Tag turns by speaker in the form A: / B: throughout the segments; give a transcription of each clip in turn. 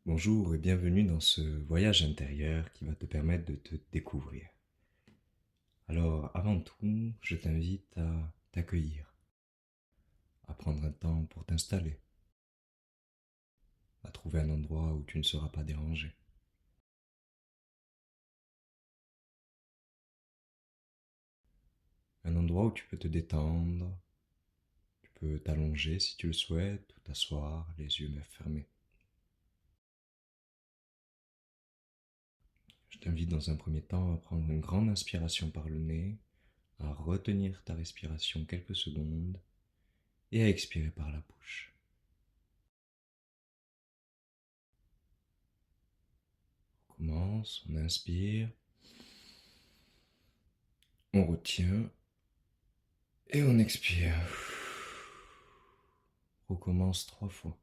A: Bonjour et bienvenue dans ce voyage intérieur qui va te permettre de te découvrir. Alors, avant tout, je t'invite à t'accueillir, à prendre un temps pour t'installer, à trouver un endroit où tu ne seras pas dérangé. Un endroit où tu peux te détendre, tu peux t'allonger si tu le souhaites, ou t'asseoir, les yeux fermés. Je t'invite dans un premier temps à prendre une grande inspiration par le nez, à retenir ta respiration quelques secondes et à expirer par la bouche. On commence, on inspire, on retient et on expire. Recommence 3 fois.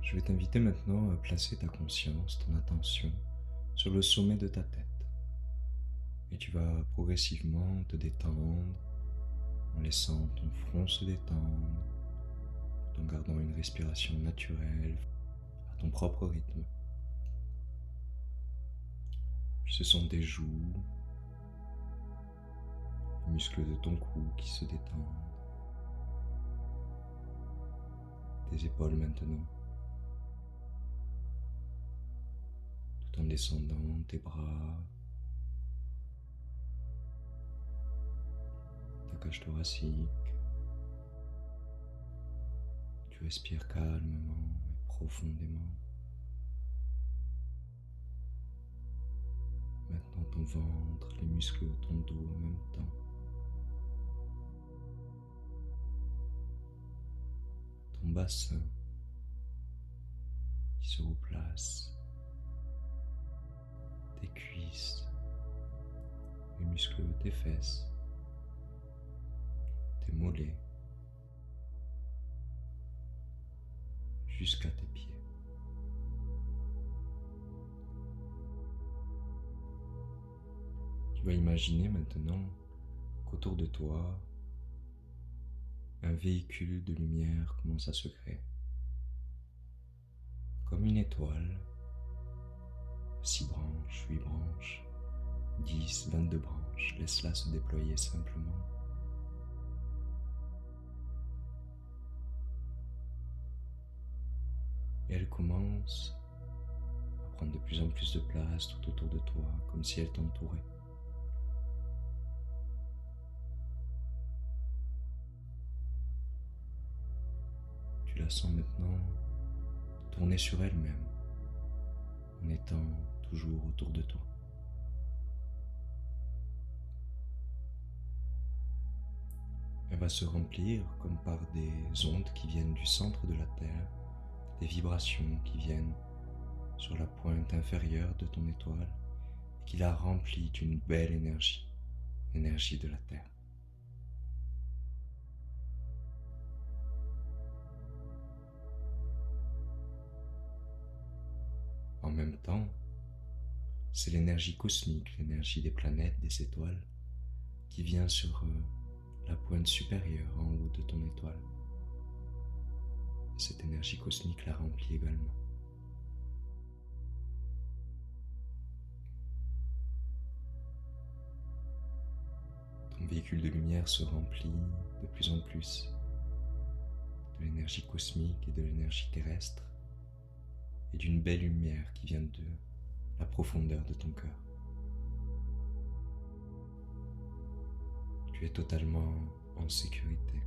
A: Je vais t'inviter maintenant à placer ta conscience, ton attention sur le sommet de ta tête. Et tu vas progressivement te détendre en laissant ton front se détendre, tout en gardant une respiration naturelle à ton propre rythme. Puis ce sont tes joues, les muscles de ton cou qui se détendent, tes épaules maintenant, tout en descendant tes bras, ta cage thoracique. Tu respires calmement et profondément. Maintenant ton ventre, les muscles de ton dos en même temps. Ton bassin qui se replace. Tes cuisses, les muscles de tes fesses, tes mollets, jusqu'à tes pieds. Tu vas imaginer maintenant qu'autour de toi, un véhicule de lumière commence à se créer. Comme une étoile, 6 branches, 8 branches, 10, 22 branches, laisse-la se déployer simplement. Et elle commence à prendre de plus en plus de place tout autour de toi, comme si elle t'entourait. Tu la sens maintenant tourner sur elle-même, en étant toujours autour de toi. Elle va se remplir comme par des ondes qui viennent du centre de la Terre, des vibrations qui viennent sur la pointe inférieure de ton étoile et qui la remplit d'une belle énergie, l'énergie de la Terre. En même temps, c'est l'énergie cosmique, l'énergie des planètes, des étoiles, qui vient sur la pointe supérieure en haut de ton étoile. Et cette énergie cosmique la remplit également. Ton véhicule de lumière se remplit de plus en plus de l'énergie cosmique et de l'énergie terrestre et d'une belle lumière qui vient de la profondeur de ton cœur. Tu es totalement en sécurité.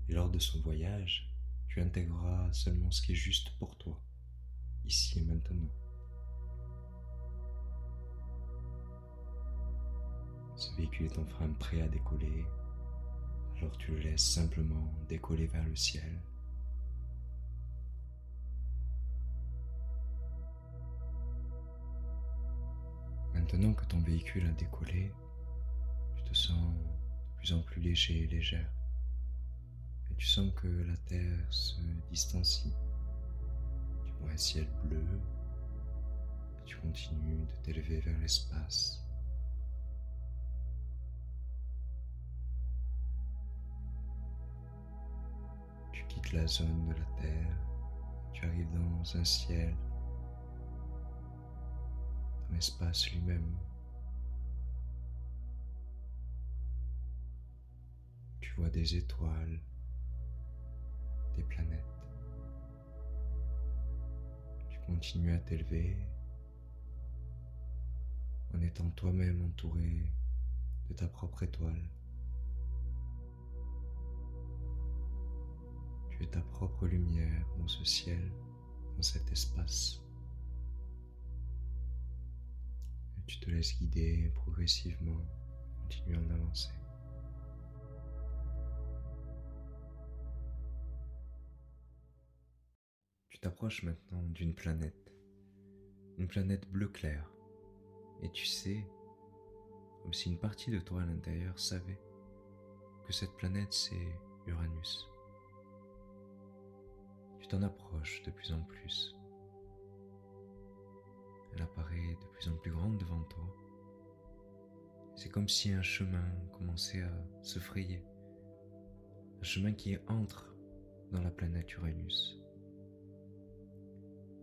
A: Et lors de ce voyage, tu intégreras seulement ce qui est juste pour toi, ici et maintenant. Ce véhicule est enfin prêt à décoller, alors tu le laisses simplement décoller vers le ciel. Maintenant que ton véhicule a décollé, tu te sens de plus en plus léger et légère. Et tu sens que la Terre se distancie. Tu vois un ciel bleu et tu continues de t'élever vers l'espace. Tu quittes la zone de la Terre, tu arrives dans un ciel, dans l'espace lui-même. Tu vois des étoiles, des planètes. Tu continues à t'élever en étant toi-même entouré de ta propre étoile. Tu es ta propre lumière dans ce ciel, dans cet espace. Et tu te laisses guider progressivement, continuant d'avancer. Tu t'approches maintenant d'une planète bleu clair. Et tu sais, comme si une partie de toi à l'intérieur savait que cette planète c'est Uranus. Tu t'en approches de plus en plus. Elle apparaît de plus en plus grande devant toi. C'est comme si un chemin commençait à se frayer. Un chemin qui entre dans la planète Uranus.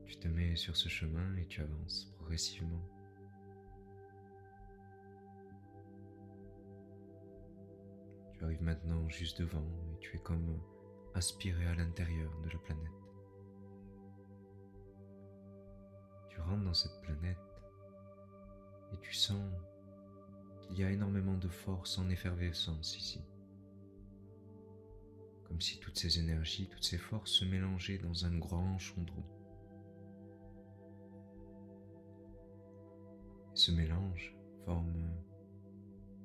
A: Tu te mets sur ce chemin et tu avances progressivement. Tu arrives maintenant juste devant et tu es comme aspiré à l'intérieur de la planète. Tu rentres dans cette planète et tu sens qu'il y a énormément de force en effervescence ici. Comme si toutes ces énergies, toutes ces forces se mélangeaient dans un grand chaudron. Et ce mélange forme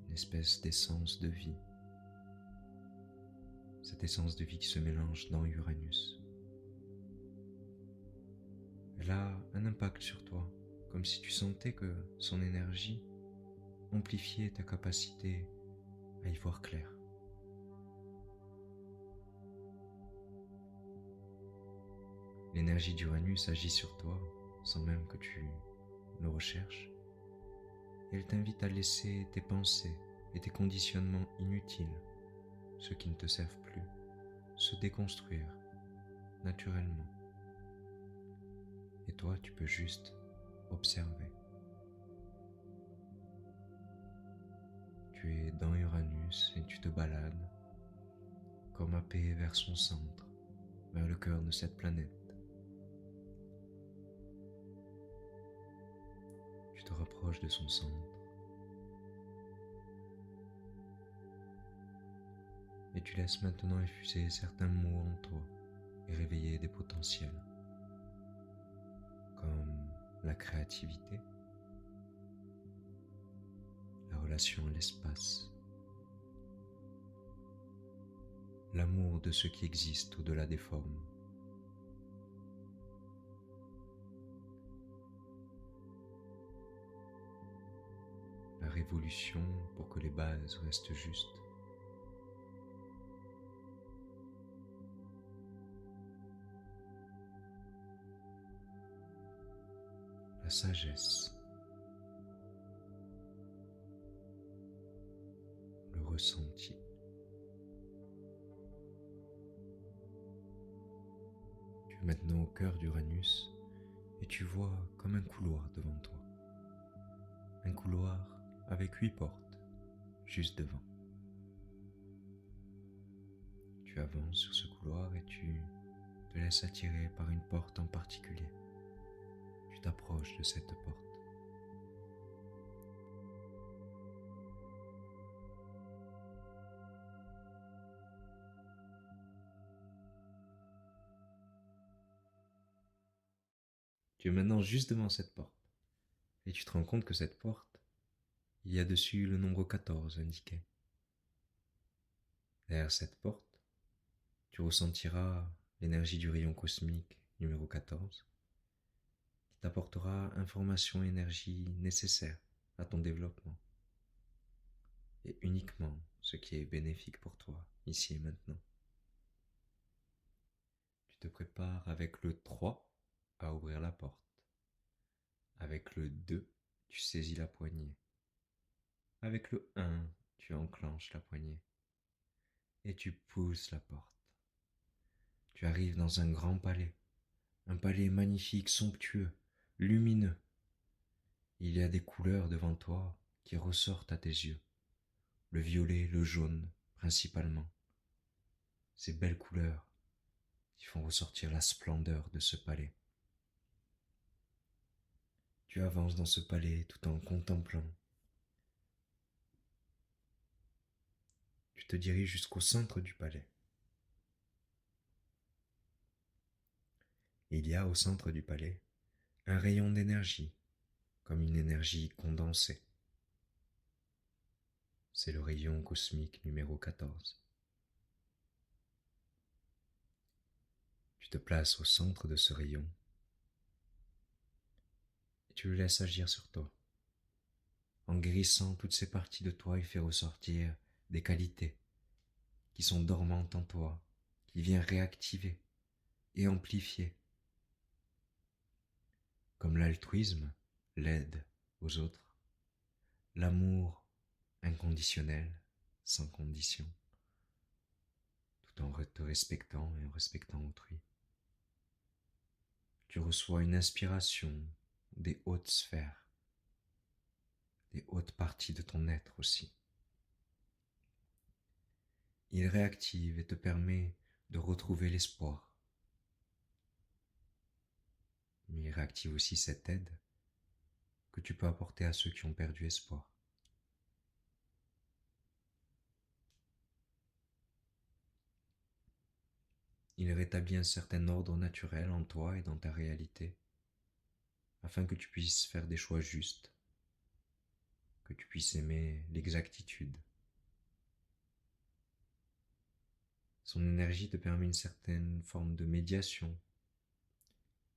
A: une espèce d'essence de vie. Cette essence de vie qui se mélange dans Uranus. Elle a un impact sur toi, comme si tu sentais que son énergie amplifiait ta capacité à y voir clair. L'énergie d'Uranus agit sur toi sans même que tu le recherches. Et elle t'invite à laisser tes pensées et tes conditionnements inutiles, ceux qui ne te servent plus, se déconstruire naturellement. Et toi, tu peux juste observer. Tu es dans Uranus et tu te balades comme happé vers son centre, vers le cœur de cette planète. Tu te rapproches de son centre et tu laisses maintenant effuser certains mots en toi et réveiller des potentiels comme la créativité, la relation à l'espace, l'amour de ce qui existe au-delà des formes. La révolution pour que les bases restent justes. La sagesse, le ressenti. Tu es maintenant au cœur d'Uranus et tu vois comme un couloir devant toi. Un couloir avec 8 portes juste devant. Tu avances sur ce couloir et tu te laisses attirer par une porte en particulier. Tu t'approches de cette porte. Tu es maintenant juste devant cette porte et tu te rends compte que cette porte, il y a dessus le nombre 14 indiqué. Derrière cette porte, tu ressentiras l'énergie du rayon cosmique numéro 14 qui t'apportera information et énergie nécessaires à ton développement, et uniquement ce qui est bénéfique pour toi, ici et maintenant. Tu te prépares avec le 3 à ouvrir la porte. Avec le 2, tu saisis la poignée. Avec le 1, tu enclenches la poignée et tu pousses la porte. Tu arrives dans un palais magnifique, somptueux, lumineux. Il y a des couleurs devant toi qui ressortent à tes yeux. Le violet, le jaune, principalement. Ces belles couleurs qui font ressortir la splendeur de ce palais. Tu avances dans ce palais tout en contemplant. Tu te diriges jusqu'au centre du palais. Il y a au centre du palais un rayon d'énergie, comme une énergie condensée. C'est le rayon cosmique numéro 14. Tu te places au centre de ce rayon et tu le laisses agir sur toi. En guérissant toutes ces parties de toi, il fait ressortir des qualités qui sont dormantes en toi, qu'il vient réactiver et amplifier, comme l'altruisme, l'aide aux autres, l'amour inconditionnel, sans condition, tout en te respectant et en respectant autrui. Tu reçois une inspiration des hautes sphères, des hautes parties de ton être aussi. Il réactive et te permet de retrouver l'espoir. Mais il réactive aussi cette aide que tu peux apporter à ceux qui ont perdu espoir. Il rétablit un certain ordre naturel en toi et dans ta réalité, afin que tu puisses faire des choix justes, que tu puisses aimer l'exactitude. Son énergie te permet une certaine forme de médiation.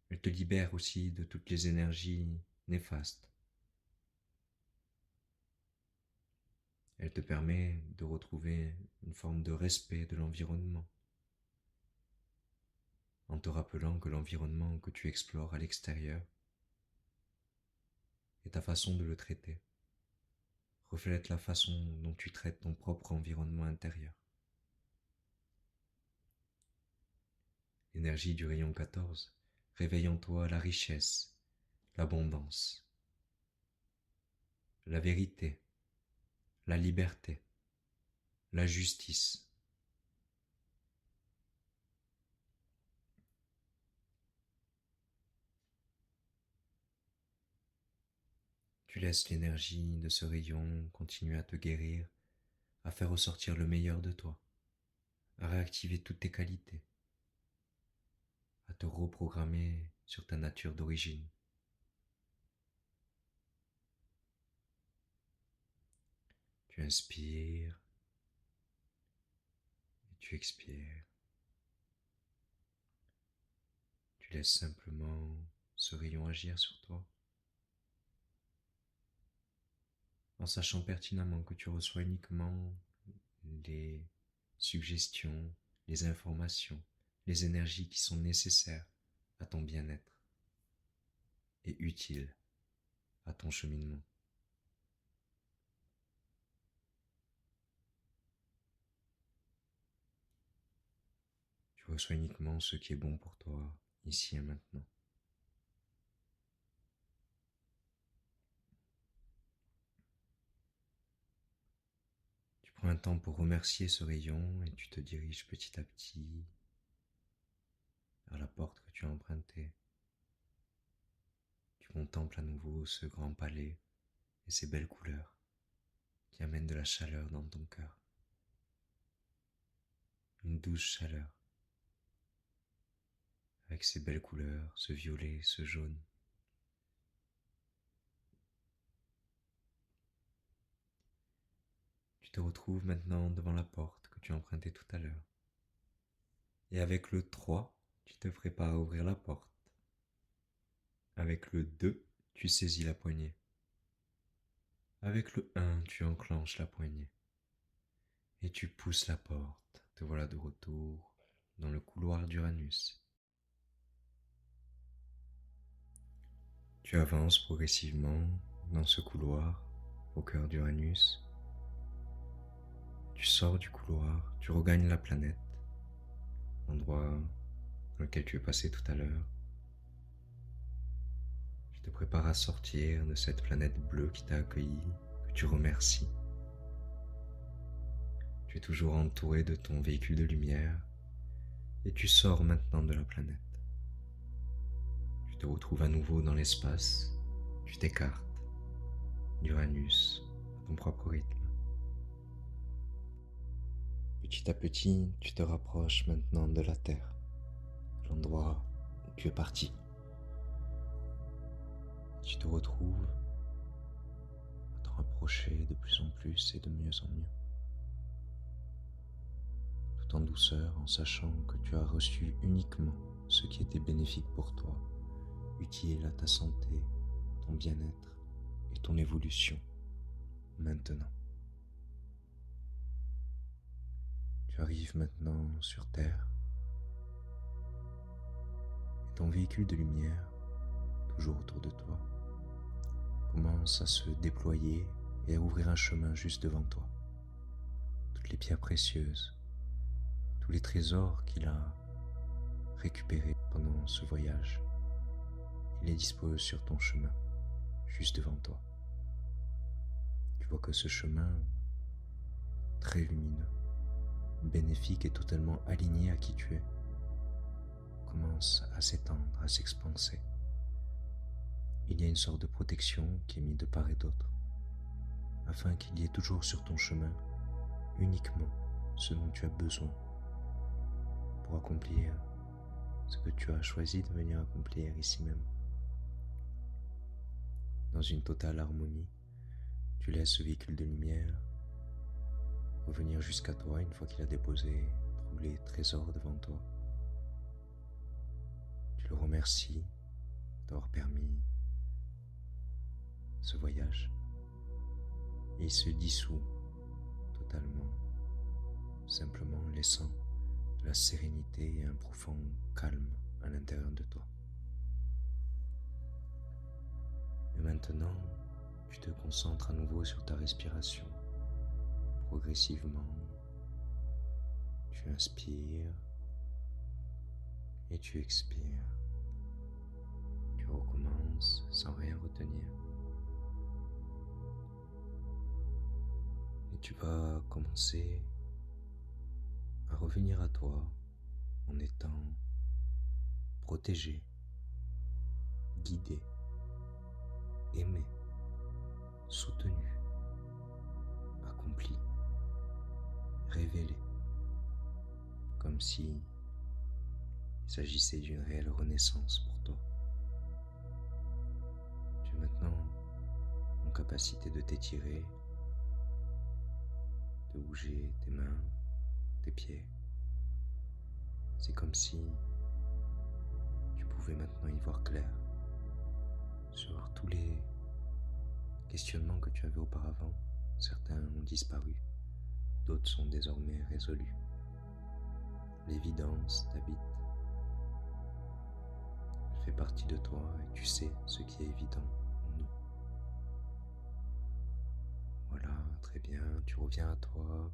A: Elle te libère aussi de toutes les énergies néfastes. Elle te permet de retrouver une forme de respect de l'environnement, en te rappelant que l'environnement que tu explores à l'extérieur et ta façon de le traiter reflète la façon dont tu traites ton propre environnement intérieur. L'énergie du rayon 14 réveille en toi la richesse, l'abondance, la vérité, la liberté, la justice. Tu laisses l'énergie de ce rayon continuer à te guérir, à faire ressortir le meilleur de toi, à réactiver toutes tes qualités, à te reprogrammer sur ta nature d'origine. Tu inspires et tu expires. Tu laisses simplement ce rayon agir sur toi, en sachant pertinemment que tu reçois uniquement les suggestions, les informations, les énergies qui sont nécessaires à ton bien-être et utiles à ton cheminement. Tu reçois uniquement ce qui est bon pour toi, ici et maintenant. Tu prends un temps pour remercier ce rayon et tu te diriges petit à petit vers la porte que tu as empruntée. Tu contemples à nouveau ce grand palais et ces belles couleurs qui amènent de la chaleur dans ton cœur. Une douce chaleur avec ces belles couleurs, ce violet, ce jaune. Tu te retrouves maintenant devant la porte que tu as empruntée tout à l'heure. Et avec le 3, tu te prépares à ouvrir la porte. Avec le 2, tu saisis la poignée. Avec le 1, tu enclenches la poignée et tu pousses la porte. Te voilà de retour dans le couloir d'Uranus. Tu avances progressivement dans ce couloir au cœur d'Uranus. Tu sors du couloir, tu regagnes la planète, l'endroit dans lequel tu es passé tout à l'heure. Tu te prépares à sortir de cette planète bleue qui t'a accueilli, que tu remercies. Tu es toujours entouré de ton véhicule de lumière et tu sors maintenant de la planète. Tu te retrouves à nouveau dans l'espace, tu t'écartes d'Uranus à ton propre rythme. Petit à petit, tu te rapproches maintenant de la Terre, l'endroit où tu es parti. Tu te retrouves à t'en rapprocher de plus en plus et de mieux en mieux. Tout en douceur, en sachant que tu as reçu uniquement ce qui était bénéfique pour toi, utile à ta santé, ton bien-être et ton évolution, maintenant. Tu arrives maintenant sur Terre et ton véhicule de lumière, toujours autour de toi, commence à se déployer et à ouvrir un chemin juste devant toi. Toutes les pierres précieuses, tous les trésors qu'il a récupérés pendant ce voyage, il les dispose sur ton chemin, juste devant toi. Tu vois que ce chemin, très lumineux, bénéfique et totalement aligné à qui tu es, commence à s'étendre, à s'expanser. Il y a une sorte de protection qui est mise de part et d'autre, afin qu'il y ait toujours sur ton chemin uniquement ce dont tu as besoin pour accomplir ce que tu as choisi de venir accomplir ici même. Dans une totale harmonie, tu laisses ce véhicule de lumière revenir jusqu'à toi une fois qu'il a déposé tous les trésors devant toi. Tu le remercies d'avoir permis ce voyage et il se dissout totalement, simplement laissant de la sérénité et un profond calme à l'intérieur de toi. Et maintenant, tu te concentres à nouveau sur ta respiration. Progressivement, tu inspires et tu expires. Tu recommences sans rien retenir. Et tu vas commencer à revenir à toi en étant protégé, guidé, aimé, soutenu, accompli, révélé, comme si il s'agissait d'une réelle renaissance pour toi. Tu es maintenant en capacité de t'étirer, de bouger tes mains, tes pieds. C'est comme si tu pouvais maintenant y voir clair sur tous les questionnements que tu avais auparavant. Certains ont disparu, d'autres sont désormais résolus. L'évidence t'habite. Elle fait partie de toi et tu sais ce qui est évident ou non. Voilà, très bien, tu reviens à toi.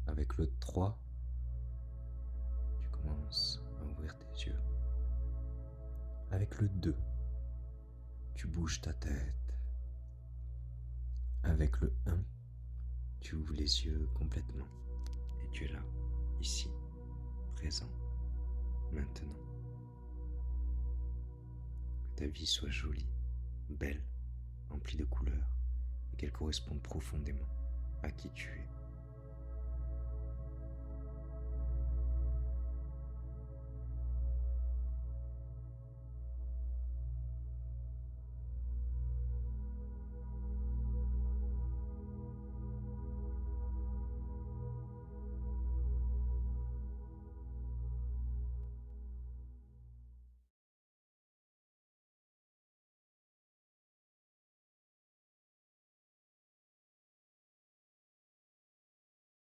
A: Avec le 3, tu commences à ouvrir tes yeux. Avec le 2, tu bouges ta tête. Avec le 1, tu ouvres les yeux complètement et tu es là, ici, présent, maintenant. Que ta vie soit jolie, belle, emplie de couleurs et qu'elle corresponde profondément à qui tu es.